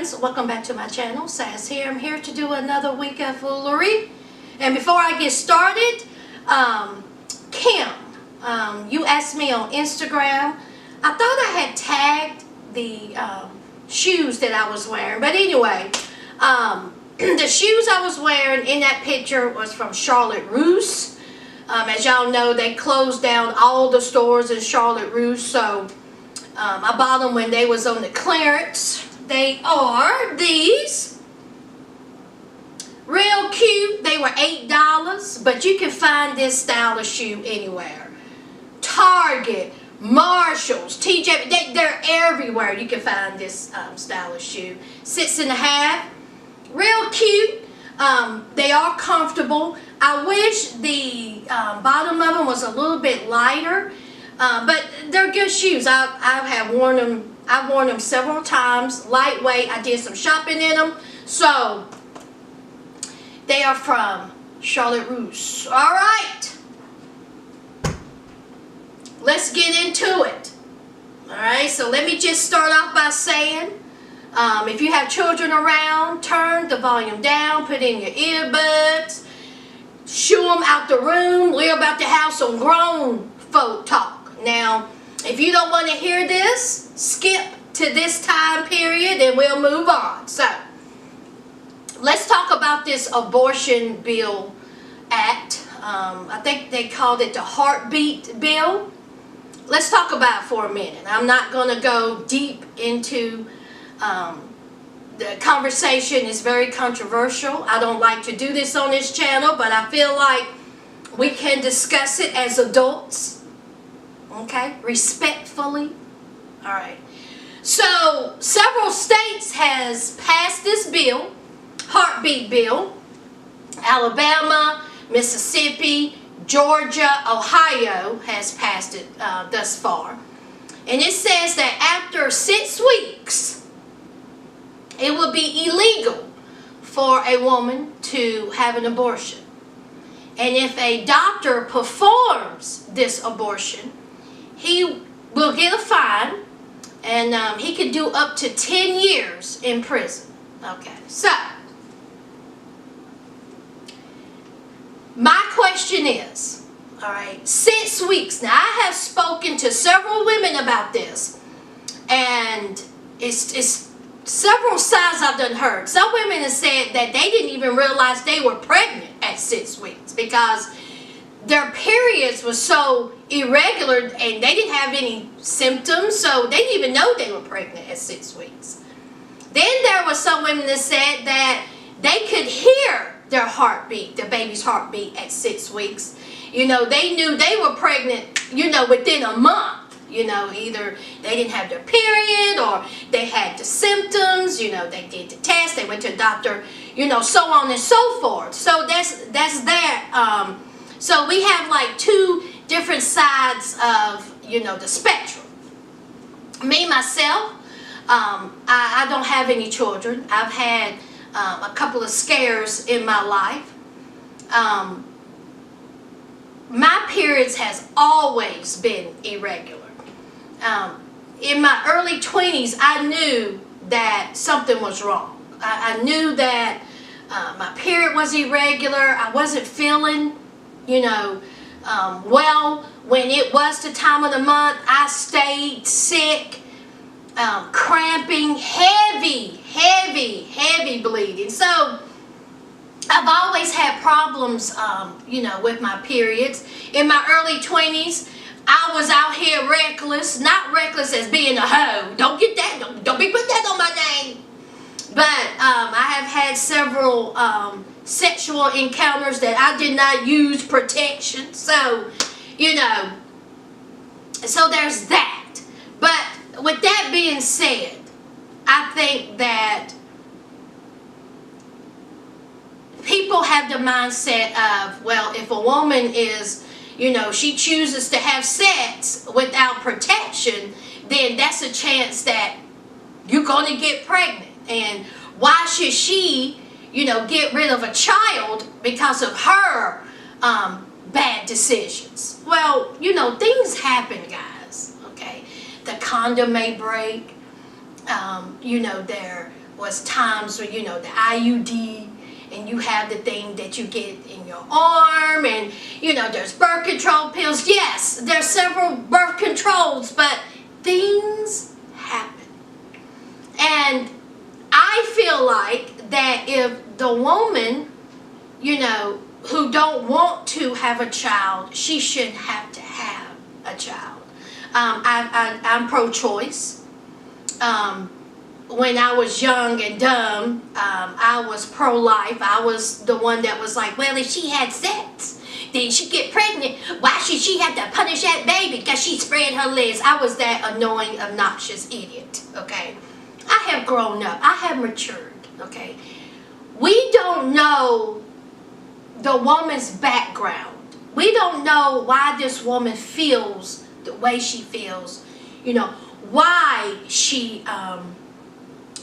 friends, welcome back to my channel. Sas here. I'm here to do another week of foolery. And before I get started, Kim, you asked me on Instagram. I thought I had tagged the shoes that I was wearing, but anyway, the shoes I was wearing in that picture was from Charlotte Russe. As y'all know, they closed down all the stores in Charlotte Russe, so I bought them when they was on the clearance. They are these. Real cute. They were $8, but you can find this style of shoe anywhere. Target, Marshalls, TJ, they're everywhere. You can find this style of shoe. 6.5. Real cute. They are comfortable. I wish the bottom of them was a little bit lighter, but they're good shoes. I have worn them. I've worn them several times. Lightweight. I did some shopping in them. So they are from Charlotte Russe. All right. Let's get into it. All right. So let me just start off by saying, if you have children around, turn the volume down. Put in your earbuds. Shoo them out the room. We're about to have some grown folk talk. Now, if you don't want to hear this, skip to this time period and we'll move on. So, let's talk about this abortion bill act. I think they called it the heartbeat bill. Let's talk about it for a minute. I'm not going to go deep into the conversation. It's very controversial. I don't like to do this on this channel, but I feel like we can discuss it as adults. Okay, respectfully. All right. So several states has passed this bill, heartbeat bill. Alabama, Mississippi, Georgia, Ohio has passed it thus far. And it says that after 6 weeks, it will be illegal for a woman to have an abortion. And if a doctor performs this abortion, he will get a fine, and he could do up to 10 years in prison. Okay, so my question is, all right, 6 weeks. Now, I have spoken to several women about this, and it's several sides I've done heard. Some women have said that they didn't even realize they were pregnant at 6 weeks because their periods were so irregular and they didn't have any symptoms, so they didn't even know they were pregnant at 6 weeks. Then there were some women that said that they could hear their heartbeat, the baby's heartbeat at 6 weeks. You know, they knew they were pregnant, you know, within a month. You know, either they didn't have their period or they had the symptoms, you know, they did the test, they went to a doctor, you know, so on and so forth. So that's that. So we have like two different sides of, you know, the spectrum. Me, myself, I don't have any children. I've had a couple of scares in my life. My periods has always been irregular. In my early 20s, I knew that something was wrong. I knew that my period was irregular. I wasn't feeling, you know, well. When it was the time of the month, I stayed sick, cramping, heavy bleeding. So I've always had problems, you know, with my periods. In my early 20s, I was out here reckless, not reckless as being a hoe. Don't get that, don't be putting that on my name. But I have had several sexual encounters that I did not use protection. So, you know, so there's that. But with that being said, I think that people have the mindset of, well, if a woman is, you know, she chooses to have sex without protection, then that's a chance that you're going to get pregnant. And why should she, you know, get rid of a child because of her bad decisions? Well, you know, things happen, guys, okay? The condom may break. You know, their was times where, the IUD, and you have the thing that you get in your arm, and, there's birth control pills. Yes, there's several birth controls, but things happen. And I feel like that if the woman, who don't want to have a child, she shouldn't have to have a child. I'm pro-choice. When I was young and dumb, I was pro-life. I was the one that was like, well, if she had sex, then she get pregnant. Why should she have to punish that baby because she spread her legs? I was that annoying, obnoxious idiot, okay? I have grown up. I have matured, okay? We don't know the woman's background. We don't know why this woman feels the way she feels, why she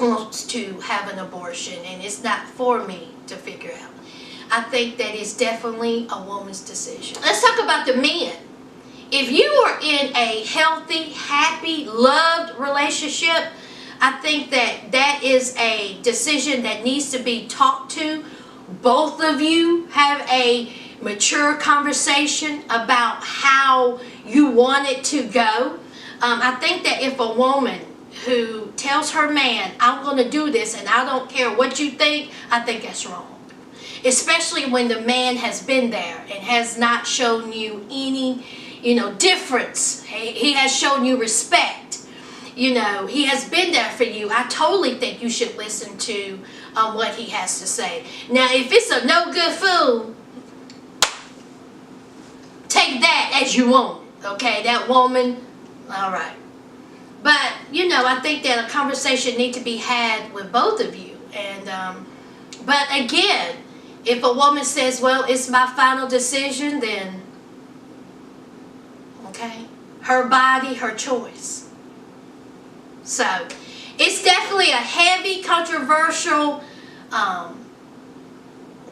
wants to have an abortion, and it's not for me to figure out. I think that it's definitely a woman's decision. Let's talk about the men. If you are in a healthy, happy, loved relationship, I think that is a decision that needs to be talked to. Both of you have a mature conversation about how you want it to go. I think that if a woman who tells her man, I'm going to do this and I don't care what you think, I think that's wrong. Especially when the man has been there and has not shown you any, difference. He has shown you respect. He has been there for you. I totally think you should listen to what he has to say. Now, if it's a no good fool, take that as you want it, okay? That woman, all right. But, I think that a conversation needs to be had with both of you. And, but again, if a woman says, well, it's my final decision, then, okay, her body, her choice. So, it's definitely a heavy, controversial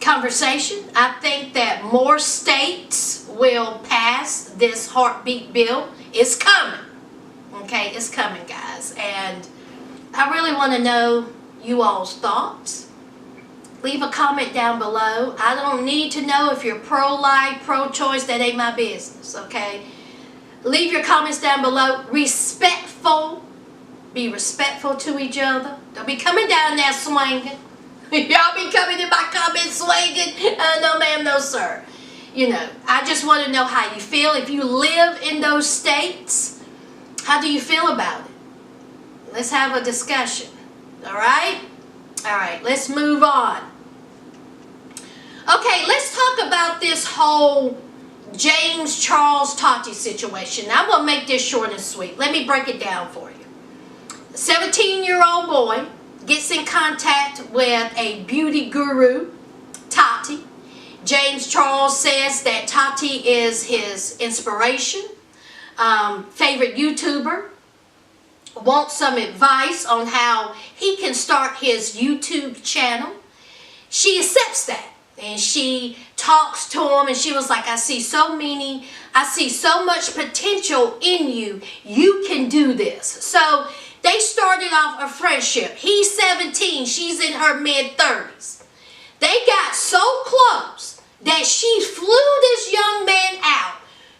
conversation. I think that more states will pass this heartbeat bill. It's coming. Okay, it's coming, guys. And I really want to know you all's thoughts. Leave a comment down below. I don't need to know if you're pro-life, pro-choice. That ain't my business, okay? Leave your comments down below. Respectful. Be respectful to each other. Don't be coming down there swinging. Y'all be coming in my comments swinging. No, ma'am, no, sir. I just want to know how you feel. If you live in those states, how do you feel about it? Let's have a discussion. All right? All right, let's move on. Okay, let's talk about this whole James Charles Tati situation. Now, I'm going to make this short and sweet. Let me break it down for you. A 17-year-old boy gets in contact with a beauty guru, Tati. James Charles says that Tati is his inspiration, favorite YouTuber, wants some advice on how he can start his YouTube channel. She accepts that, and she talks to him, and she was like, I see so much potential in you. You can do this. So they started off a friendship. He's 17, she's in her mid-30s. They got so close that she flew this young man out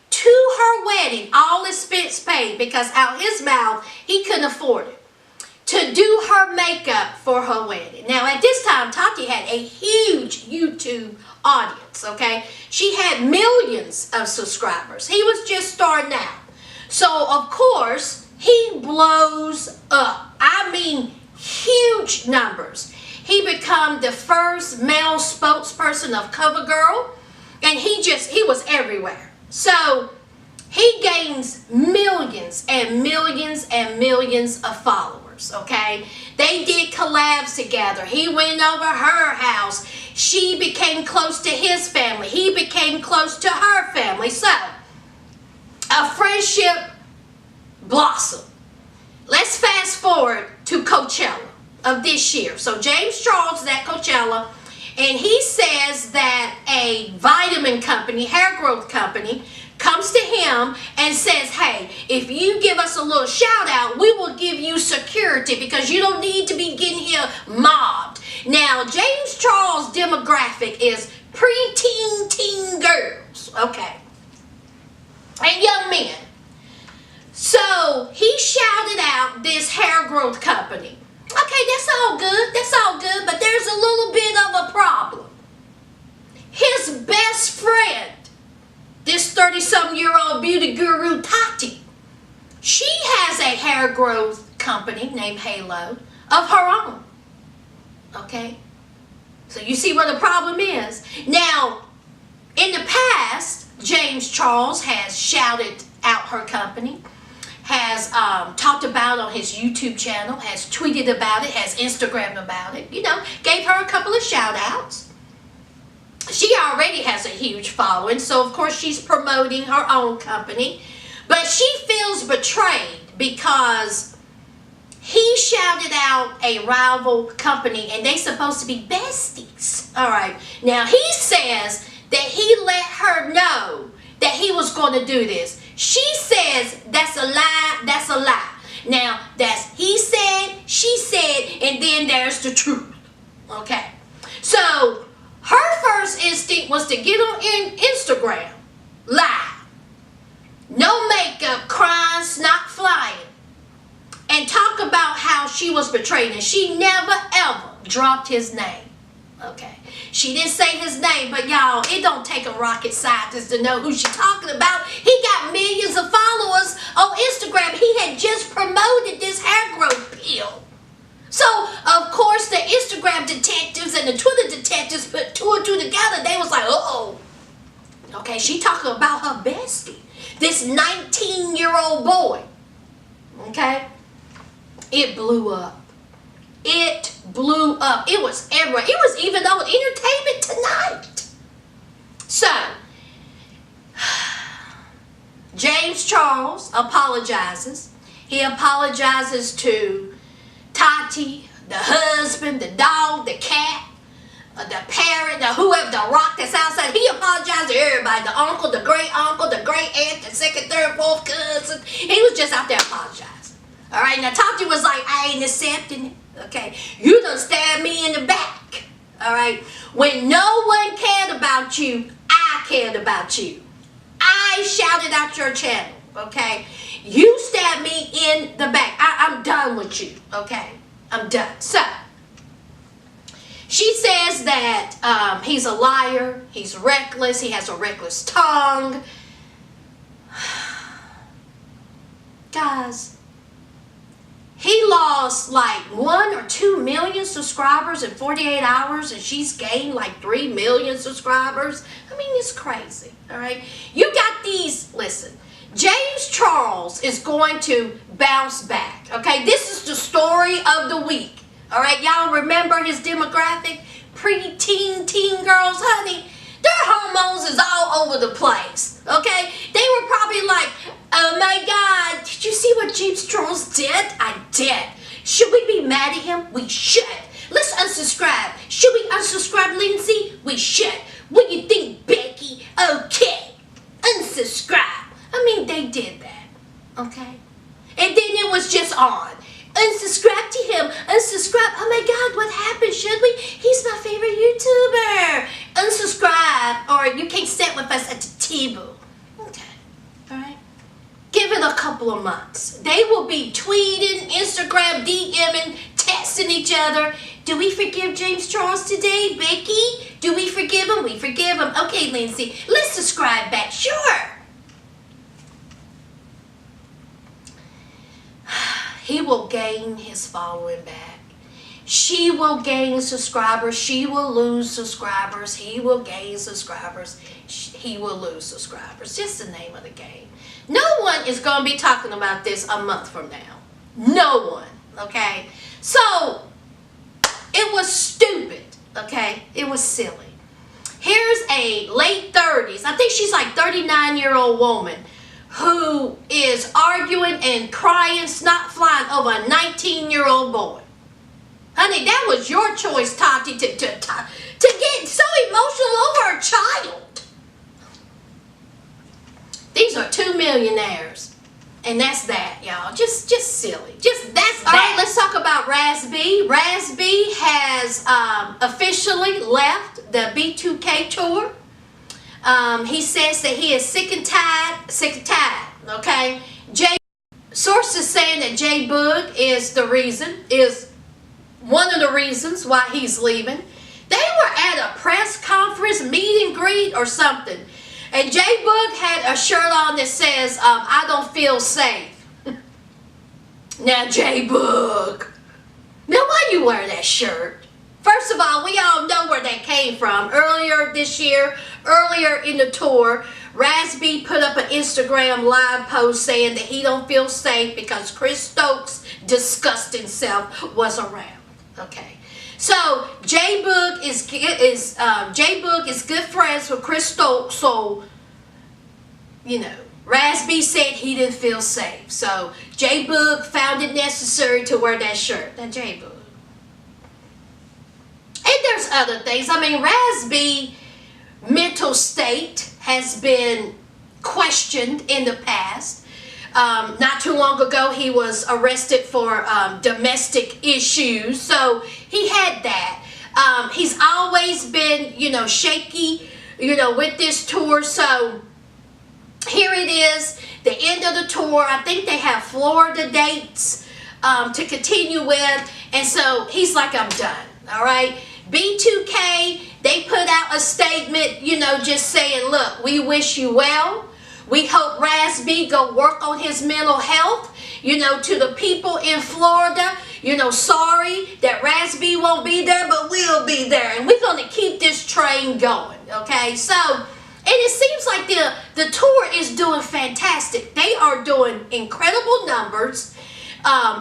to her wedding, all expense paid, because out his mouth, he couldn't afford it, to do her makeup for her wedding. Now, at this time, Tati had a huge YouTube audience, okay? She had millions of subscribers. He was just starting out. So, of course, he blows up. I mean, huge numbers. He became the first male spokesperson of CoverGirl, and he was everywhere. So, he gains millions and millions and millions of followers, okay? They did collabs together. He went over her house. She became close to his family. He became close to her family. So, a friendship blossomed. Let's fast forward to Coachella of this year. So, James Charles is at Coachella, and he says that a vitamin company, hair growth company, comes to him and says, hey, if you give us a little shout out, we will give you security because you don't need to be getting here mobbed. Now, James Charles' demographic is preteen teen girls, okay, and young men. So he shouted out this hair growth company. Okay, that's all good, but there's a little bit of a problem. His best friend, this 30-something-year-old beauty guru Tati, she has a hair growth company named Halo of her own. Okay? So you see what the problem is. Now, in the past, James Charles has shouted out her company, has talked about on his YouTube channel, has tweeted about it, has Instagrammed about it, you know, gave her a couple of shout outs. She already has a huge following, so of course she's promoting her own company. But she feels betrayed because he shouted out a rival company and they're supposed to be besties. All right. Now he says that he let her know that he was going to do this. She says that's a lie, that's a lie. Now that's he said, she said, and then there's the truth. Okay. So her first instinct was to get on Instagram live, no makeup, crying, snot flying, and talk about how she was betrayed. And she never ever dropped his name. Okay. She didn't say his name, but y'all, it don't take a rocket scientist to know who she's talking about. He got millions of followers on Instagram. He had just promoted this hair growth pill. So, of course, the Instagram detectives and the Twitter detectives put two and two together. They was like, uh-oh. Okay, she talking about her bestie. This 19-year-old boy. Okay? It blew up. It blew up. It was everywhere. It was even on Entertainment Tonight. So, James Charles apologizes. He apologizes to Tati, the husband, the dog, the cat, the parent, the whoever, the rock that's outside. He apologized to everybody. The uncle, the great uncle, the great aunt, the second, third, fourth cousin. He was just out there apologizing. All right, now Tati was like, I ain't accepting it. Okay, you done stabbed me in the back. All right, when no one cared about you, I cared about you. I shouted out your channel. Okay, you stabbed me in the back. I'm done with you. Okay, I'm done. So she says that he's a liar, he's reckless, he has a reckless tongue. Guys, he lost like 1 or 2 million subscribers in 48 hours and she's gained like 3 million subscribers. I mean, it's crazy, all right? You got these, listen, James Charles is going to bounce back, okay? This is the story of the week, all right? Y'all remember his demographic? Pre-teen, teen girls, honey. Their hormones is all over the place, okay? They were probably like, oh my God, did you see what James Charles did? I did. Should we be mad at him? We should. Let's unsubscribe. Should we unsubscribe, Lindsay? We should. What do you think, Becky? Okay. Unsubscribe. I mean, they did that, okay? And then it was just on. Unsubscribe to him. Unsubscribe. Oh my God, what happened? Should we? He's my favorite YouTuber. Unsubscribe or you can't sit with us at the table. Okay, all right? Give it a couple of months. They will be tweeting, Instagram, DMing, texting each other. Do we forgive James Charles today, Becky? Do we forgive him? We forgive him. Okay, Lindsay, let's subscribe back. Sure. He will gain his following back. She will gain subscribers. She will lose subscribers. He will gain subscribers. He will lose subscribers. Just the name of the game. No one is going to be talking about this a month from now. No one. Okay? So, it was stupid. Okay? It was silly. Here's a late 30s. I think she's like 39-year-old woman who is arguing and crying, snot flying over a 19-year-old boy. Honey, that was your choice, Tati, to get so emotional over a child. These are two millionaires. And that's that, y'all. Just silly. Just that's that. All right, let's talk about Raz B. Raz B has officially left the B2K tour. He says that he is sick and tired, okay? Sources saying that J Boog is one of the reasons why he's leaving. They were at a press conference, meet and greet or something. And J Boog had a shirt on that says, I don't feel safe. Now, J Boog. Now, why you wear that shirt? First of all, we all know where that came from. Earlier this year, earlier in the tour, Raz B put up an Instagram live post saying that he don't feel safe because Chris Stokes' disgusting self was around. Okay. So J Boog is good friends with Chris Stokes, so you know, Raz B said he didn't feel safe. So J Boog found it necessary to wear that shirt. Now J Boog. And there's other things. I mean, Raz B mental state has been questioned in the past. Not too long ago, he was arrested for domestic issues. So he had that. He's always been, you know, shaky, you know, with this tour. So here it is, the end of the tour. I think they have Florida dates to continue with. And so he's like, I'm done. All right. B2K, they put out a statement, you know, just saying, look, we wish you well. We hope Raz B go work on his mental health. You know, to the people in Florida, you know, sorry that Raz B won't be there, but we'll be there. And we're going to keep this train going, okay? So, and it seems like the tour is doing fantastic. They are doing incredible numbers.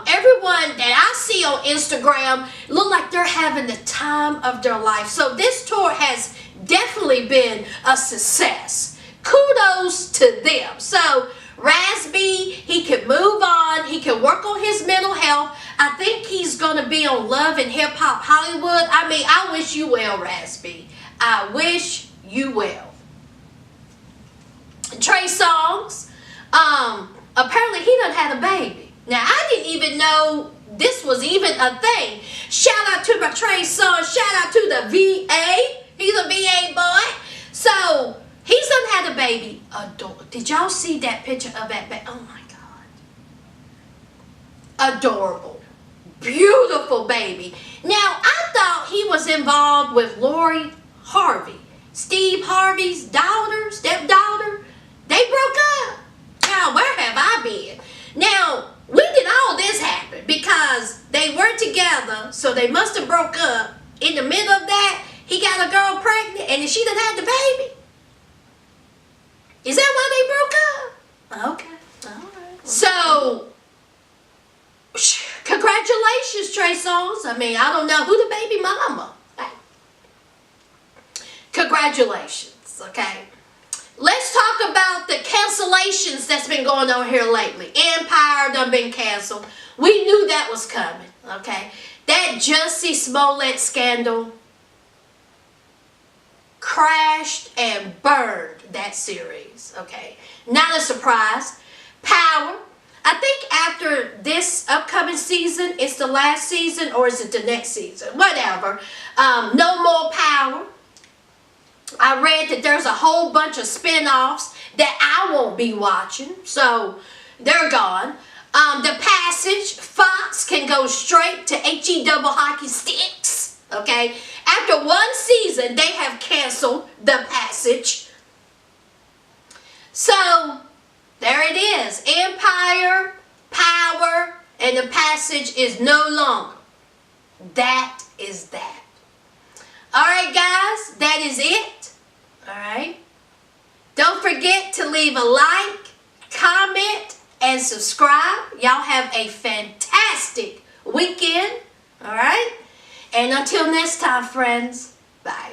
Everyone that I see on Instagram look like they're having the time of their life. So this tour has definitely been a success. Kudos to them. So Raz B, he can move on. He can work on his mental health. I think he's going to be on Love and Hip Hop Hollywood. I mean, I wish you well, Raz B. I wish you well. Trey Songz, apparently he done had a baby. Now, I didn't even know this was even a thing. Shout out to my Trey Songz. Shout out to the VA. He's a VA boy. So, he's done had a baby. Did y'all see that picture of that baby? Oh my God. Adorable. Beautiful baby. Now, I thought he was involved with Lori Harvey. Steve Harvey's daughter, stepdaughter. They broke up. Now, where have I been? Now, when did all this happen? Because they were together, so they must have broke up. In the middle of that, he got a girl pregnant, and then she done had the baby. Is that why they broke up? Okay. All right. So, congratulations, Trey Songz. I mean, I don't know who the baby mama. Hey. Congratulations, okay? Let's talk about the cancellations that's been going on here lately. Empire done been canceled. We knew that was coming, okay? That Jussie Smollett scandal crashed and burned that series, okay? Not a surprise. Power. I think after this upcoming season, it's the last season, or is it the next season? Whatever. No more Power. I read that there's a whole bunch of spin-offs that I won't be watching, so they're gone. The Passage, Fox can go straight to HE double hockey sticks, okay? After one season, they have canceled The Passage. So, there it is. Empire, Power, and The Passage is no longer. That is that. Alright guys, that is it. Alright. Don't forget to leave a like, comment, and subscribe. Y'all have a fantastic weekend. Alright. And until next time, friends, bye.